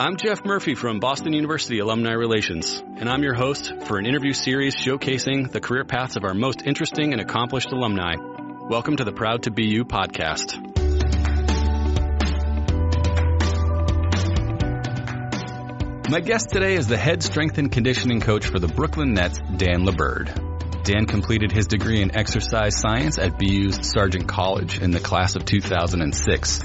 I'm Jeff Murphy from Boston University Alumni Relations, and I'm your host for an interview series showcasing the career paths of our most interesting and accomplished alumni. Welcome to the Proud to Be You podcast. My guest today is the head strength and conditioning coach for the Brooklyn Nets, Dan Liburd. Dan completed his degree in exercise science at BU's Sargent College in the class of 2006.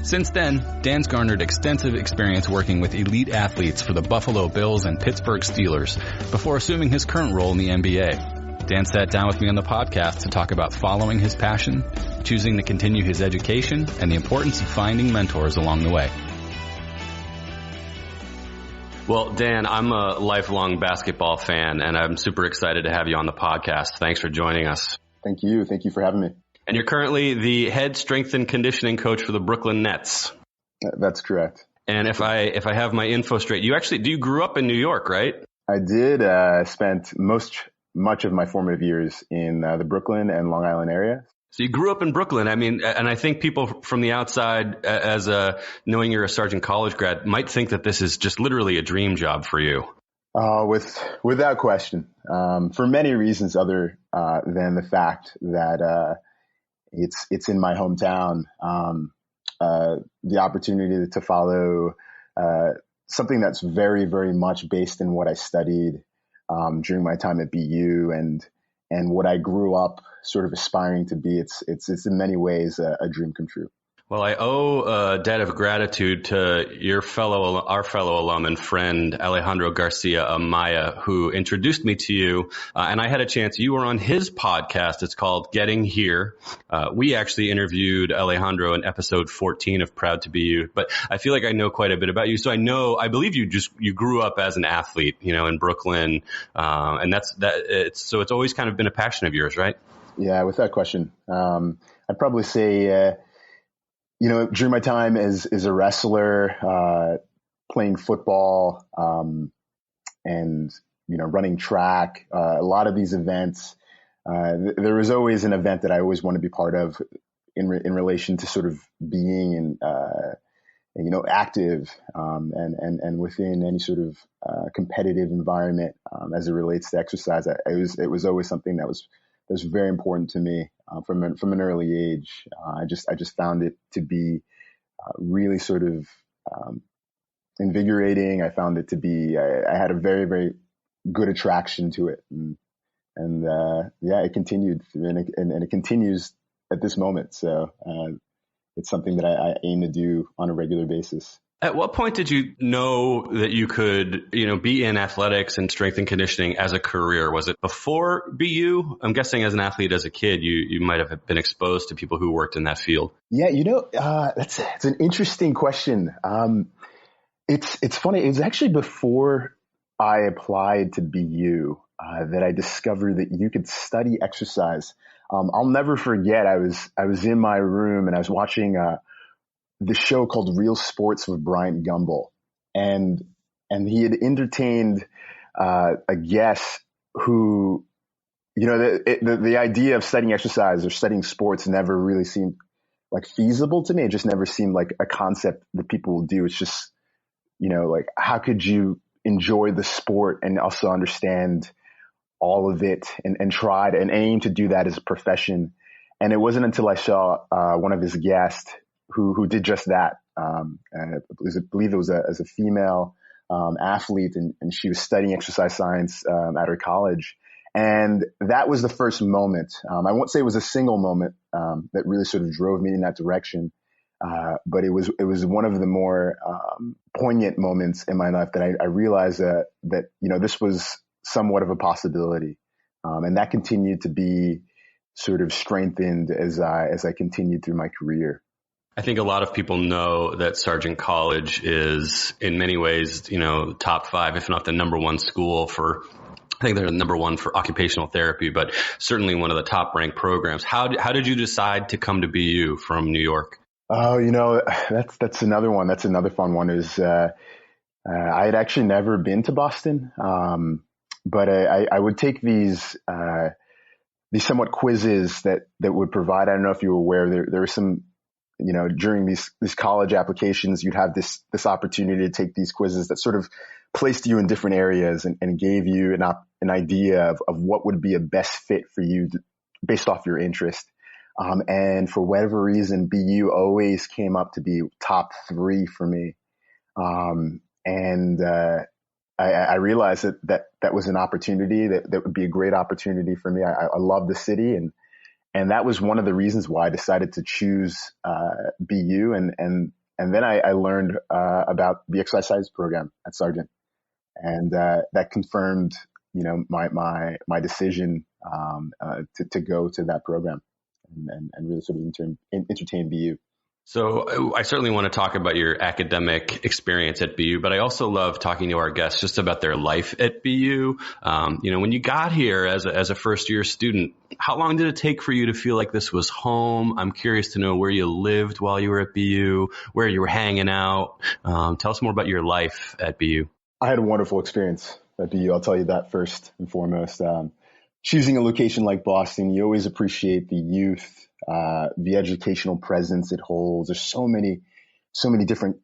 Since then, Dan's garnered extensive experience working with elite athletes for the Buffalo Bills and Pittsburgh Steelers before assuming his current role in the NBA. Dan sat down with me on the podcast to talk about following his passion, choosing to continue his education, and the importance of finding mentors along the way. Well, Dan, I'm a lifelong basketball fan, and I'm super excited to have you on the podcast. Thanks for joining us. Thank you. Thank you for having me. And you're currently the head strength and conditioning coach for the Brooklyn Nets. That's correct. And if I have my info straight, you grew up in New York, right? I did. Spent much of my formative years in the Brooklyn and Long Island area. So you grew up in Brooklyn. I mean, and I think people from the outside, as knowing you're a Sargent College grad, might think that this is just literally a dream job for you. Without question, for many reasons other than the fact that it's in my hometown. The opportunity to follow something that's very, very much based in what I studied during my time at BU and what I grew up sort of aspiring to be. It's in many ways a dream come true. Well, I owe a debt of gratitude to our fellow alum and friend, Alejandro Garcia Amaya, who introduced me to you. And I had a chance. You were on his podcast. It's called Getting Here. We actually interviewed Alejandro in episode 14 of Proud to Be You. But I feel like I know quite a bit about you. So I believe you grew up as an athlete, in Brooklyn. And so it's always kind of been a passion of yours, right? Yeah, without question. I'd probably say, during my time as a wrestler, playing football, and, running track, a lot of these events, there was always an event that I always want to be part of in relation to sort of being active, and within any sort of, competitive environment, as it relates to exercise. It was always something that was very important to me from an early age. I just found it to be really sort of invigorating. I found it to be. I had a very, very good attraction to it, and it continued, and it continues at this moment. So it's something that I aim to do on a regular basis. At what point did you know that you could, be in athletics and strength and conditioning as a career? Was it before BU? I'm guessing as an athlete, as a kid, you might have been exposed to people who worked in that field. Yeah, it's an interesting question. It's funny. It was actually before I applied to BU that I discovered that you could study exercise. I'll never forget. I was in my room and I was watching the show called Real Sports with Bryant Gumbel. And he had entertained a guest who, the idea of studying exercise or studying sports never really seemed like feasible to me. It just never seemed like a concept that people will do. It's just, like how could you enjoy the sport and also understand all of it and tried and aim to do that as a profession. And it wasn't until I saw one of his guests who did just that. I believe it was as a female athlete, and she was studying exercise science at her college. And that was the first moment. I won't say it was a single moment that really sort of drove me in that direction, but it was one of the more poignant moments in my life that I realized that this was somewhat of a possibility, and that continued to be sort of strengthened as I continued through my career. I think a lot of people know that Sargent College is in many ways, top 5, if not the number 1 school for, I think they're the number 1 for occupational therapy, but certainly one of the top ranked programs. How did you decide to come to BU from New York? Oh, that's another one. That's another fun one is, I had actually never been to Boston. But I would take these somewhat quizzes that would provide, I don't know if you were aware, there were some during these college applications, you'd have this opportunity to take these quizzes that sort of placed you in different areas and gave you an idea of what would be a best fit for you based off your interest. And for whatever reason, BU always came up to be top 3 for me. I realized that was an opportunity that would be a great opportunity for me. I love the city, and that was one of the reasons why I decided to choose BU. And then I learned about the exercise science program at Sargent, and that confirmed my decision to go to that program and really sort of entertain BU. So I certainly want to talk about your academic experience at BU, but I also love talking to our guests just about their life at BU. When you got here as a first year student, how long did it take for you to feel like this was home? I'm curious to know where you lived while you were at BU, where you were hanging out. Tell us more about your life at BU. I had a wonderful experience at BU. I'll tell you that first and foremost. Choosing a location like Boston, you always appreciate the youth, the educational presence it holds. There's so many different,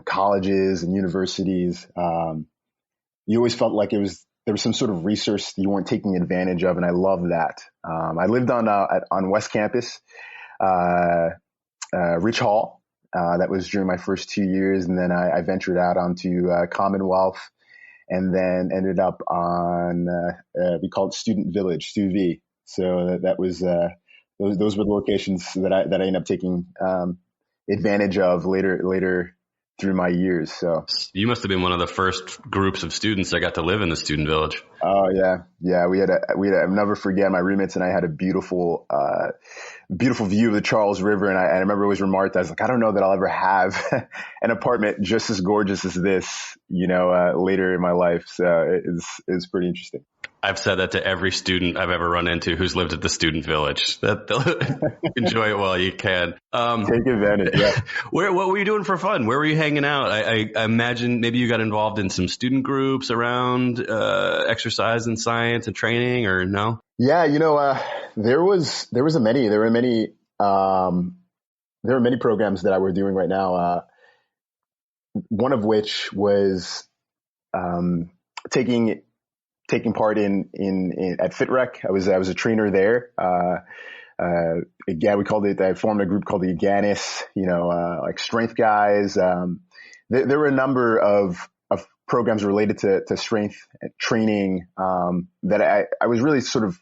colleges and universities. You always felt like there was some sort of resource you weren't taking advantage of, and I love that. I lived on West Campus, Rich Hall. That was during my first 2 years, and then I ventured out onto Commonwealth, and then ended up on we call it Student Village, Stu V. So that was those were the locations that I ended up taking advantage of later through my years. So you must have been one of the first groups of students that got to live in the Student Village. Oh yeah. We had I'll never forget, my roommates and I had a beautiful view of the Charles River, and I remember always remarked, I was like, I don't know that I'll ever have an apartment just as gorgeous as this, later in my life. So it's pretty interesting. I've said that to every student I've ever run into who's lived at the Student Village, that they'll enjoy it while you can. Take advantage. Yeah. What were you doing for fun? Where were you hanging out? I imagine maybe you got involved in some student groups around exercise and science and training, or no? Yeah, there were many programs that I were doing right now. One of which was taking part in at FitRec. I was a trainer there. Again, I formed a group called the Aganis, like strength guys. There were a number of programs related to strength training that I was really sort of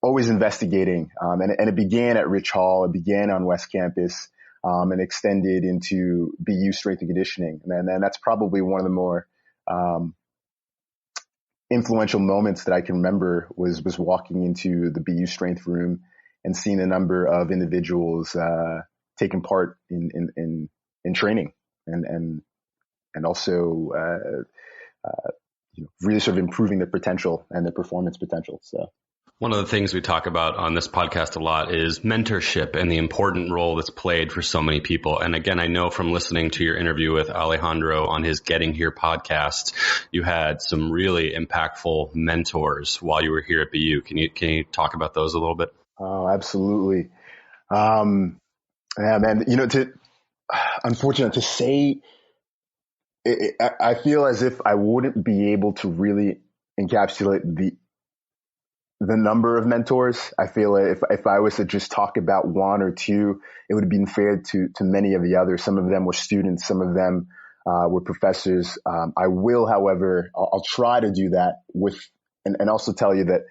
always investigating. And it began at Rich Hall. It began on West Campus, and extended into BU strength and conditioning. And then that's probably one of the more influential moments that I can remember was walking into the BU strength room and seeing a number of individuals taking part in training and also really sort of improving their potential and their performance potential. So one of the things we talk about on this podcast a lot is mentorship and the important role that's played for so many people. And again, I know from listening to your interview with Alejandro on his Getting Here podcast, you had some really impactful mentors while you were here at BU. Can you talk about those a little bit? Oh, absolutely. Yeah, man, unfortunate to say, I feel as if I wouldn't be able to really encapsulate the number of mentors. I feel if I was to just talk about one or two, it would have been fair to many of the others. Some of them were students, some of them were professors. I will, however, I'll try to do that and also tell you that,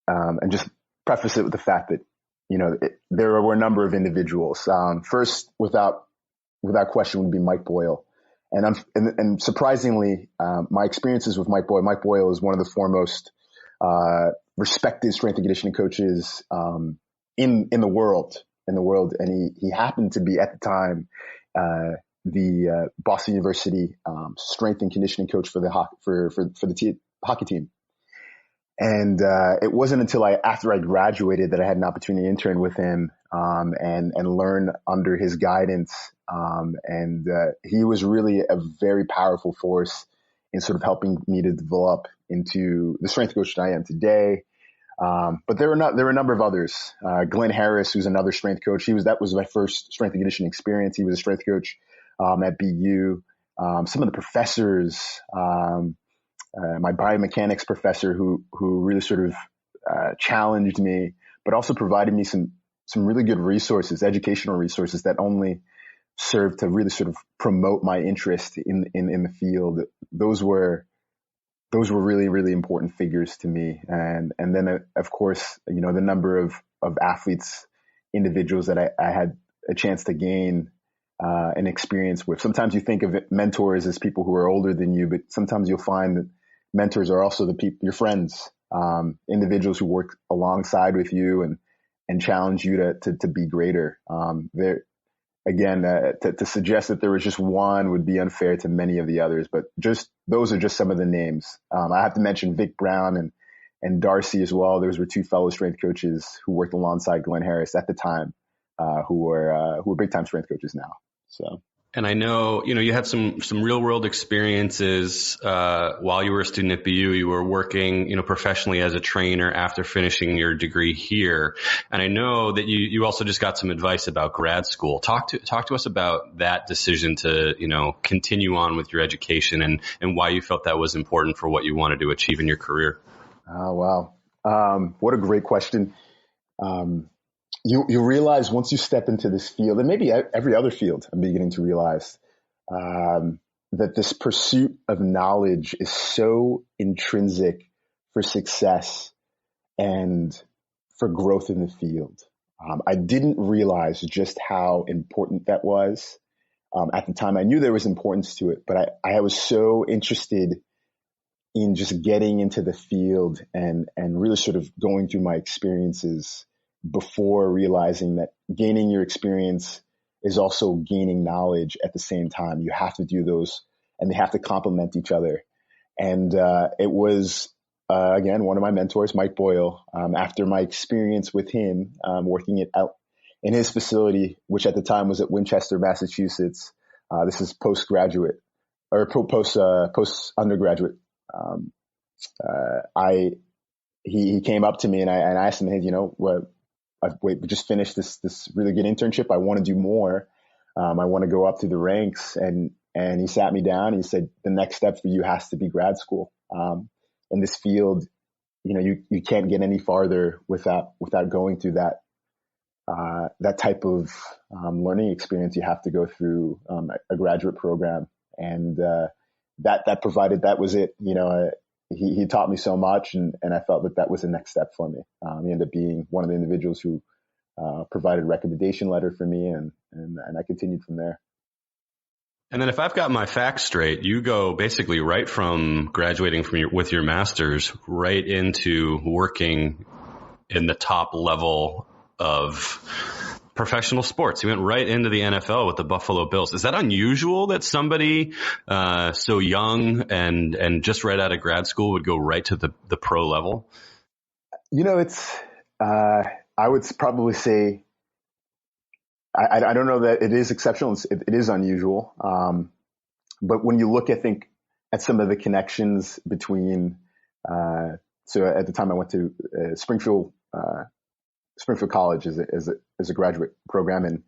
and just preface it with the fact that, there were a number of individuals. First, without question, would be Mike Boyle. And surprisingly, my experiences with Mike Boyle is one of the foremost respected strength and conditioning coaches in the world. And he happened to be at the time the Boston University strength and conditioning coach for the hockey team. And it wasn't until after I graduated that I had an opportunity to intern with him and learn under his guidance. And he was really a very powerful force in sort of helping me to develop into the strength coach that I am today. But there were a number of others. Glenn Harris, who's another strength coach. That was my first strength and conditioning experience. He was a strength coach, at BU. Some of the professors, my biomechanics professor who really sort of, challenged me, but also provided me some really good resources, educational resources that only served to really sort of promote my interest in the field. Those were really, really important figures to me. And then, of course, the number of athletes, individuals that I had a chance to gain an experience with. Sometimes you think of mentors as people who are older than you, but sometimes you'll find that mentors are also the people, your friends, individuals who work alongside with you and challenge you to be greater. Again, to suggest that there was just one would be unfair to many of the others, but those are just some of the names. I have to mention Vic Brown and Darcy as well. Those were two fellow strength coaches who worked alongside Glenn Harris at the time, who are big time strength coaches now. So. And I know, you had some real world experiences, while you were a student at BU. You were working, professionally as a trainer after finishing your degree here. And I know that you also just got some advice about grad school. Talk to us about that decision to, continue on with your education and why you felt that was important for what you wanted to achieve in your career. Oh, wow. What a great question. You realize once you step into this field, and maybe every other field, I'm beginning to realize that this pursuit of knowledge is so intrinsic for success and for growth in the field. I didn't realize just how important that was. At the time, I knew there was importance to it, but I was so interested in just getting into the field and really sort of going through my experiences before realizing that gaining your experience is also gaining knowledge at the same time. You have to do those and they have to complement each other. And it was, again, one of my mentors, Mike Boyle, after my experience with him, working out in his facility, which at the time was at Winchester, Massachusetts. This is postgraduate or post undergraduate. He came up to me and I asked him, hey, we just finished this really good internship. I want to do more. I want to go up through the ranks. And he sat me down and he said, the next step for you has to be grad school. In this field, you can't get any farther without going through that type of learning experience. You have to go through a graduate program. And that was it. He taught me so much and I felt that was the next step for me. He ended up being one of the individuals who provided a recommendation letter for me and I continued from there. And then if I've got my facts straight, you go basically right from graduating with your master's right into working in the top level of professional sports. You went right into the NFL with the Buffalo Bills. Is that unusual that somebody so young and just right out of grad school would go right to the pro level? It's I would probably say I don't know that it is exceptional. It is unusual. But when you look, I think, at some of the connections between so at the time I went to Springfield College as a graduate program, and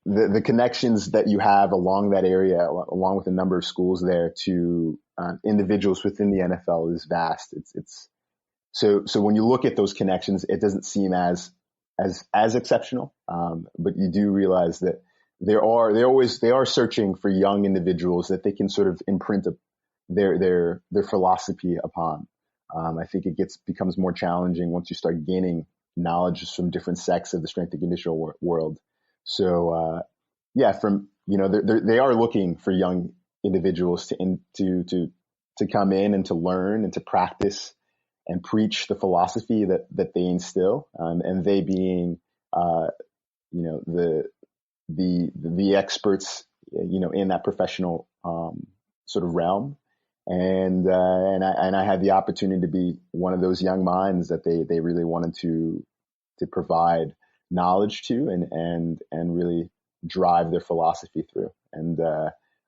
the connections that you have along that area, along with a number of schools there, to individuals within the NFL is vast. So when you look at those connections, it doesn't seem as exceptional, but you do realize that they are searching for young individuals that they can sort of imprint their philosophy upon. I think it becomes more challenging once you start gaining knowledge from different sects of the strength and conditioning world. So, they are looking for young individuals to come in and to learn and to practice and preach the philosophy that they instill, and they being, the experts, in that professional sort of realm. And I had the opportunity to be one of those young minds that they really wanted to provide knowledge to and really drive their philosophy through. And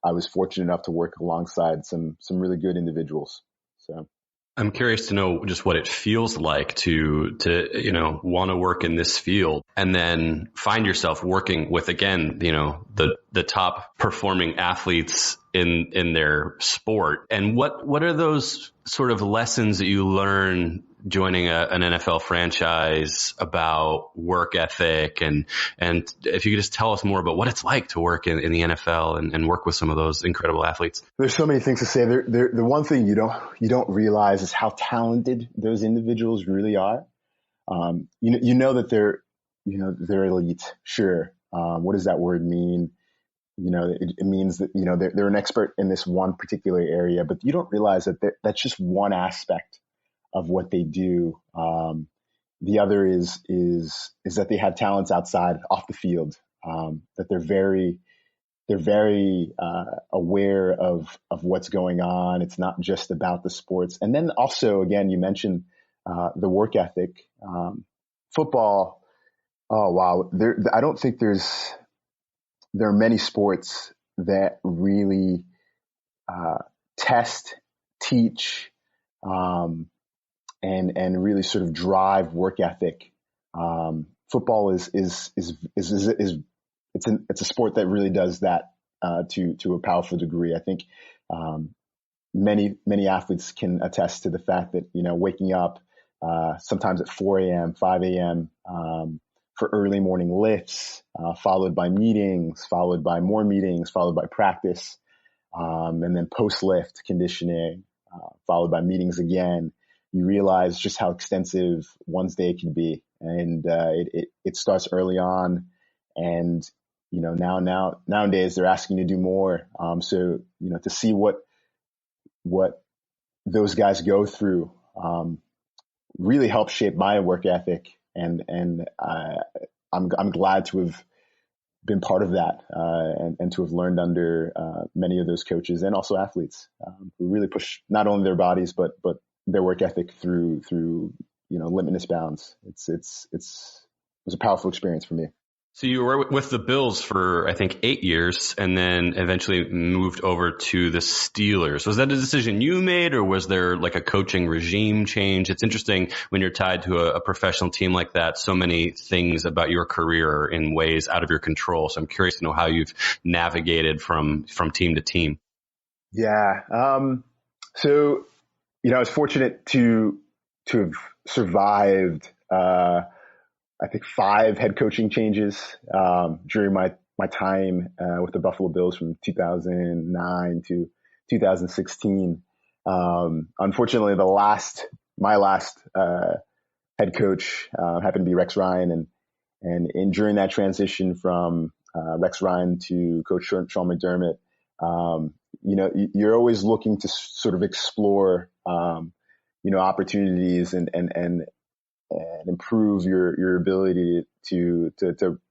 I was fortunate enough to work alongside some really good individuals. So. I'm curious to know just what it feels like to want to work in this field and then find yourself working with, again, the top performing athletes in their sport. And what are those sort of lessons that you learn joining an NFL franchise about work ethic, and if you could just tell us more about what it's like to work in the NFL and work with some of those incredible athletes. There's so many things to say. The one thing you don't realize is how talented those individuals really are. You know that they're elite. Sure. What does that word mean? It means that, they're an expert in this one particular area, but you don't realize that that's just one aspect of what they do. The other is that they have talents off the field, that they're very aware of what's going on. It's not just about the sports. And then also, again, you mentioned the work ethic. Football. Oh, wow. I don't think there are many sports that really test, teach, and really sort of drive work ethic. Football is it's a sport that really does that to a powerful degree. I think many athletes can attest to the fact that waking up sometimes at 4 a.m., 5 a.m. For early morning lifts, followed by meetings, followed by more meetings, followed by practice, and then post lift conditioning, followed by meetings again. You realize just how extensive one's day can be, and it starts early on. And nowadays they're asking you to do more. So to see what those guys go through really helps shape my work ethic, and I'm glad to have been part of that, and to have learned under many of those coaches and also athletes who really push not only their bodies but their work ethic through limitless bounds. It was a powerful experience for me. So you were with the Bills for, I think, 8 years, and then eventually moved over to the Steelers. Was that a decision you made, or was there like a coaching regime change? It's interesting when you're tied to a professional team like that, so many things about your career are in ways out of your control. So I'm curious to know how you've navigated from team to team. Yeah. So, I was fortunate to have survived, I think 5 head coaching changes during my time with the Buffalo Bills from 2009 to 2016. Unfortunately, my last head coach happened to be Rex Ryan, and during that transition from Rex Ryan to Coach Sean McDermott, you're always looking to sort of explore opportunities and improve your ability to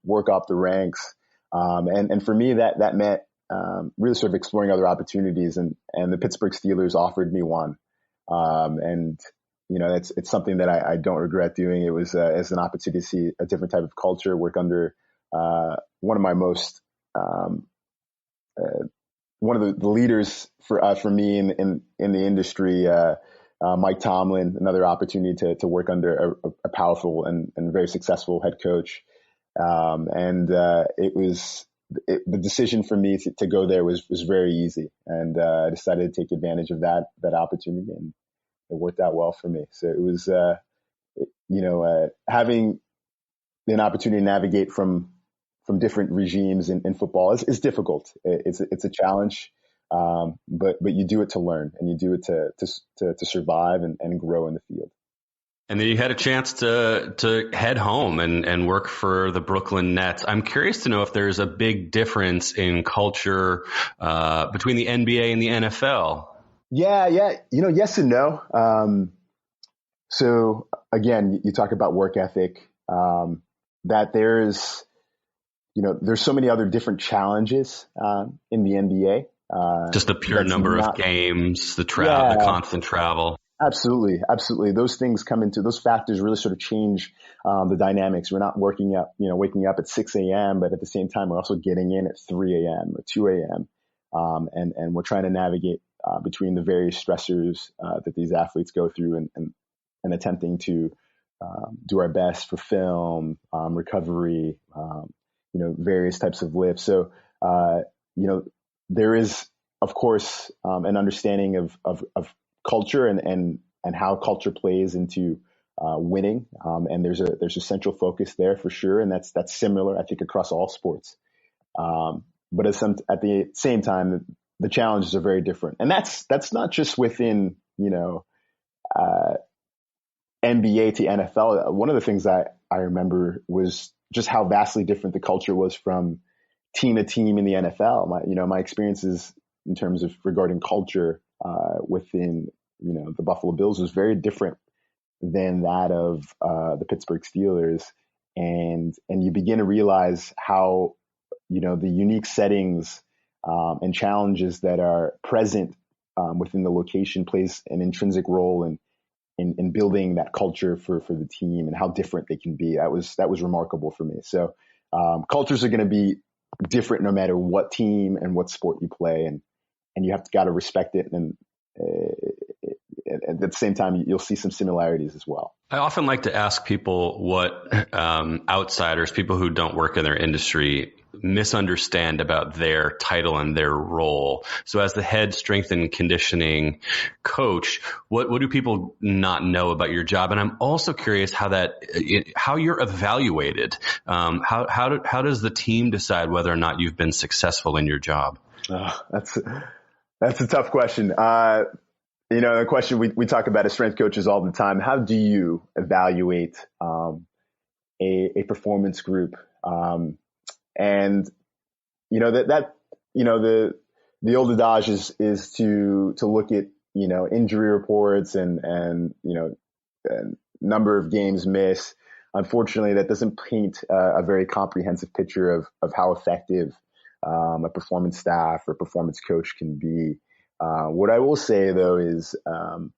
work up the ranks. And for me, that meant really sort of exploring other opportunities, and the Pittsburgh Steelers offered me one. And it's something that I don't regret doing. It was as an opportunity to see a different type of culture, work under one of my most one of the leaders for me in the industry, Mike Tomlin. Another opportunity to work under a powerful and very successful head coach. The decision for me to go there was very easy, and I decided to take advantage of that opportunity, and it worked out well for me. So it was, having an opportunity to navigate from different regimes in football is difficult. It's a challenge, but you do it to learn, and you do it to survive and grow in the field. And then you had a chance to head home and work for the Brooklyn Nets. I'm curious to know if there's a big difference in culture between the NBA and the NFL. Yeah. Yes and no. So again, you talk about work ethic, that there's so many other different challenges in the NBA. Just the pure number of games, the constant travel. Absolutely. Those factors really sort of change the dynamics. We're not waking up at 6 a.m., but at the same time, we're also getting in at 3 a.m. or 2 a.m. And we're trying to navigate between the various stressors that these athletes go through and attempting to do our best for film, recovery, various types of lifts. So, there is, of course, an understanding of culture and how culture plays into winning. And there's a central focus there for sure. And that's similar, I think, across all sports. But at the same time, the challenges are very different. And that's not just within, NBA to NFL. One of the things I remember was just how vastly different the culture was from team to team in the NFL. My experiences in terms of regarding culture within, the Buffalo Bills was very different than that of the Pittsburgh Steelers. And you begin to realize how, the unique settings and challenges that are present within the location plays an intrinsic role in building that culture for the team and how different they can be. That was remarkable for me. So cultures are going to be different no matter what team and what sport you play, and you have got to respect it. And at the same time, you'll see some similarities as well. I often like to ask people what outsiders, people who don't work in their industry, misunderstand about their title and their role. So as the head strength and conditioning coach, what do people not know about your job? And I'm also curious how you're evaluated. How does the team decide whether or not you've been successful in your job? That's a tough question. The question we talk about as strength coaches all the time. How do you evaluate a performance group? And the old adage is to look at injury reports and number of games missed. Unfortunately, that doesn't paint a very comprehensive picture of how effective a performance staff or performance coach can be. What I will say though is, one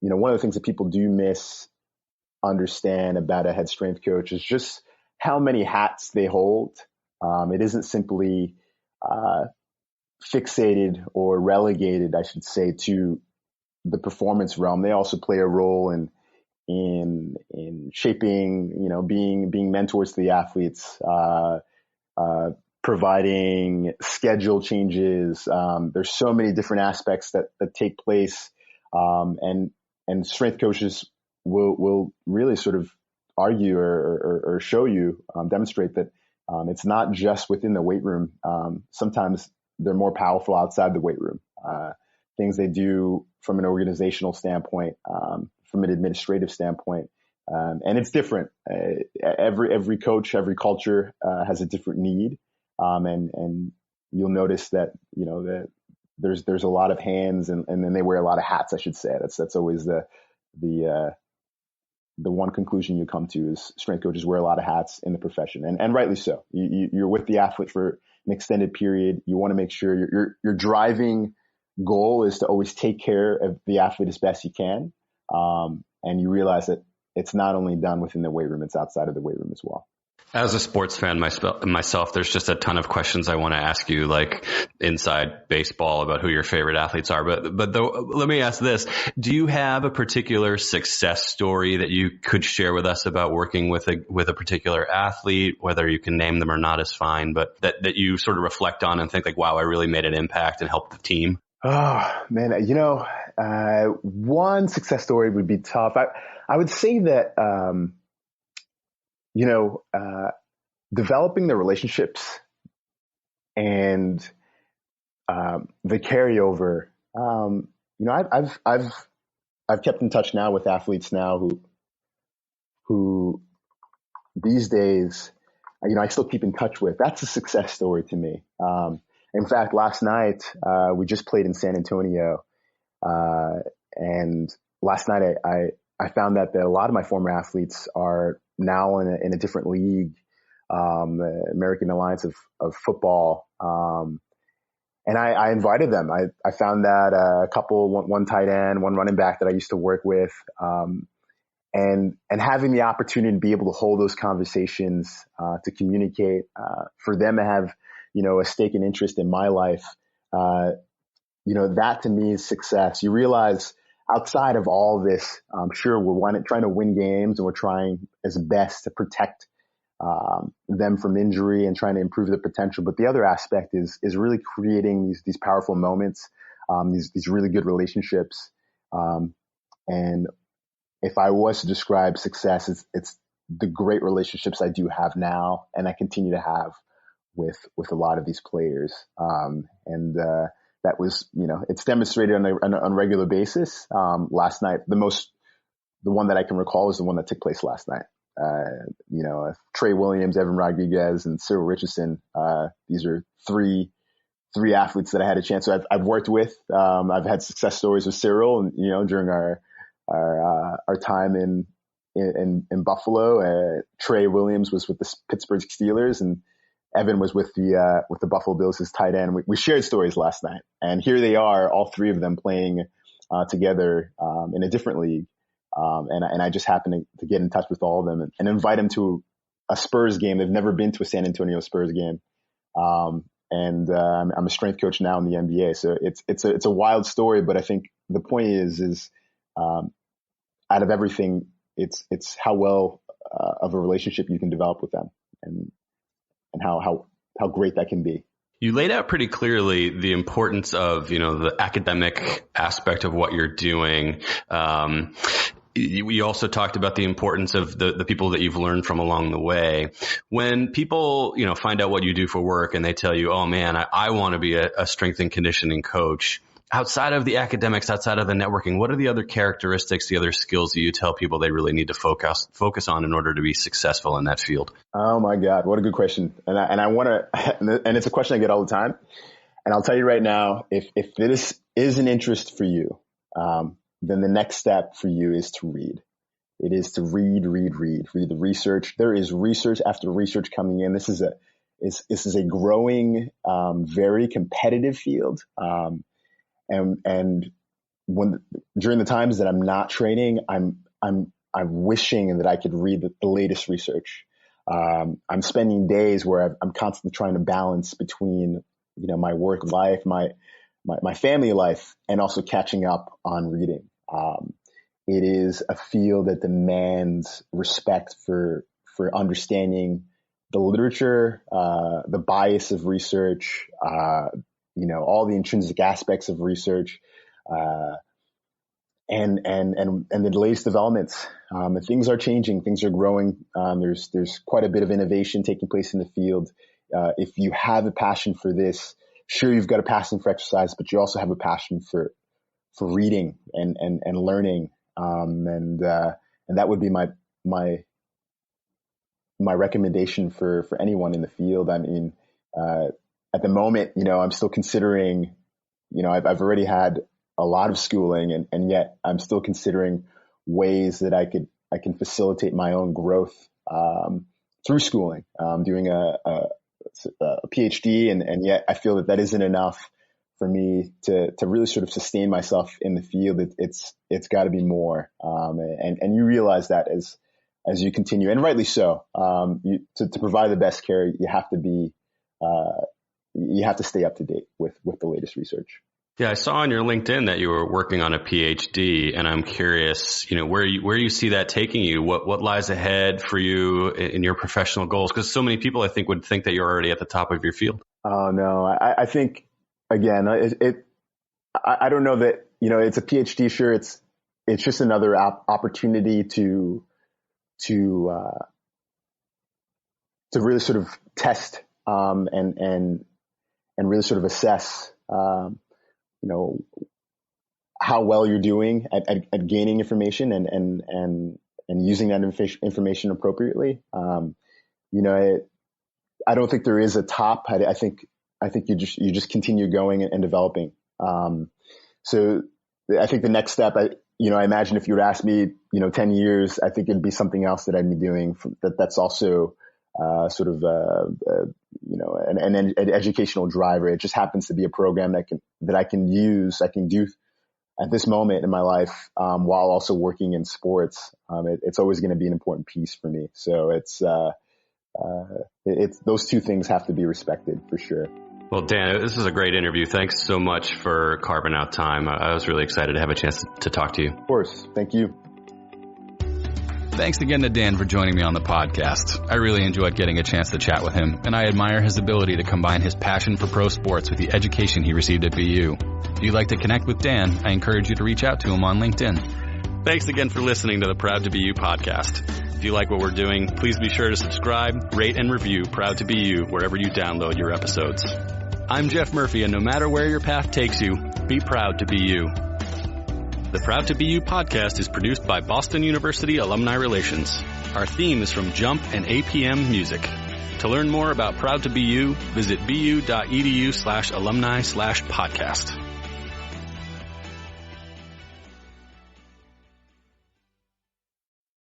of the things that people do misunderstand about a head strength coach is just how many hats they hold. It isn't simply fixated or relegated, I should say, to the performance realm. They also play a role in shaping, being mentors to the athletes, providing schedule changes. There's so many different aspects that take place, and strength coaches will really sort of argue or show you, demonstrate that it's not just within the weight room. Sometimes they're more powerful outside the weight room. Things they do from an organizational standpoint, from an administrative standpoint, and it's different. Every coach, every culture has a different need. And you'll notice that, that there's a lot of hands and then they wear a lot of hats, I should say. That's always the one conclusion you come to is strength coaches wear a lot of hats in the profession, and rightly so. You're with the athlete for an extended period. You want to make sure your driving goal is to always take care of the athlete as best you can. And you realize that it's not only done within the weight room, it's outside of the weight room as well. As a sports fan myself, there's just a ton of questions I want to ask you, like inside baseball, about who your favorite athletes are. But let me ask this. Do you have a particular success story that you could share with us about working with a particular athlete? Whether you can name them or not is fine, but that you sort of reflect on and think like, wow, I really made an impact and helped the team. Oh, man, one success story would be tough. I would say that, developing the relationships and the carryover. I've kept in touch now with athletes now who these days, I still keep in touch with. That's a success story to me. In fact, last night we just played in San Antonio, and last night I found that a lot of my former athletes are now in a different league, American Alliance of Football. And I invited them. I found that a couple, one tight end, one running back that I used to work with, and having the opportunity to be able to hold those conversations, to communicate, for them to have, a stake and interest in my life, that to me is success. You realize outside of all this, sure, we're trying to win games and we're trying as best to protect them from injury and trying to improve their potential. But the other aspect is really creating these powerful moments, these really good relationships. And if I was to describe success, it's the great relationships I do have now and I continue to have with a lot of these players. That was, it's demonstrated on a regular basis. Last night, the one that I can recall is the one that took place last night. Trey Williams, Evan Rodriguez, and Cyril Richardson. These are three athletes that I had a chance. So I've worked with. I've had success stories with Cyril, and during our time in Buffalo. Trey Williams was with the Pittsburgh Steelers, and Evan was with the Buffalo Bills as tight end. We shared stories last night, and here they are, all three of them playing together in a different league. And I just happened to get in touch with all of them and invite them to a Spurs game. They've never been to a San Antonio Spurs game. I'm a strength coach now in the NBA. So it's a wild story, but I think the point is out of everything, it's how well of a relationship you can develop with them and how great that can be. You laid out pretty clearly the importance of, the academic aspect of what you're doing. We also talked about the importance of the people that you've learned from along the way. When people, find out what you do for work and they tell you, oh man, I want to be a strength and conditioning coach, outside of the academics, outside of the networking, what are the other characteristics, the other skills that you tell people they really need to focus on in order to be successful in that field? Oh my God, what a good question. And I want to, and it's a question I get all the time. And I'll tell you right now, if this is an interest for you, then the next step for you is to read. It is to read the research. There is research after research coming in. This is a growing, very competitive field. And when during the times that I'm not training, I'm wishing that I could read the latest research. I'm spending days where I'm constantly trying to balance between, my work life, my family life, and also catching up on reading. It is a field that demands respect for understanding the literature, the bias of research, all the intrinsic aspects of research, and the latest developments. Things are changing, things are growing. There's quite a bit of innovation taking place in the field. If you have a passion for this, sure, you've got a passion for exercise, but you also have a passion for reading and learning. And that would be my recommendation for anyone in the field. I mean, at the moment, I'm still considering, I've already had a lot of schooling and yet I'm still considering ways that I can facilitate my own growth, through schooling, doing a PhD. And yet I feel that isn't enough for me to really sort of sustain myself in the field. It's got to be more. And you realize that as you continue, and rightly so, to provide the best care, you have to be, you have to stay up to date with the latest research. Yeah, I saw on your LinkedIn that you were working on a PhD, and I'm curious, where you see that taking you. What lies ahead for you in your professional goals? Because so many people, I think, would think that you're already at the top of your field. Oh no, I think again, I don't know that it's a PhD. Sure, it's just another opportunity to really sort of test and really sort of assess how well you're doing at gaining information and using that information appropriately. I don't think there is a top. I think you just continue going and developing. So I think the next step, I imagine if you would ask me, 10 years, I think it'd be something else that I'd be doing that's also sort of an educational driver. It just happens to be a program that I can do at this moment in my life, while also working in sports. It's always going to be an important piece for me. So it's those two things have to be respected for sure. Well, Dan, this is a great interview. Thanks so much for carving out time. I was really excited to have a chance to talk to you. Of course. Thank you. Thanks again to Dan for joining me on the podcast. I really enjoyed getting a chance to chat with him, and I admire his ability to combine his passion for pro sports with the education he received at BU. If you'd like to connect with Dan, I encourage you to reach out to him on LinkedIn. Thanks again for listening to the Proud to BU podcast. If you like what we're doing, please be sure to subscribe, rate, and review Proud to BU wherever you download your episodes. I'm Jeff Murphy, and no matter where your path takes you, be proud to be you. The Proud to BU podcast is produced by Boston University Alumni Relations. Our theme is from Jump and APM Music. To learn more about Proud to BU, visit bu.edu/alumni/podcast.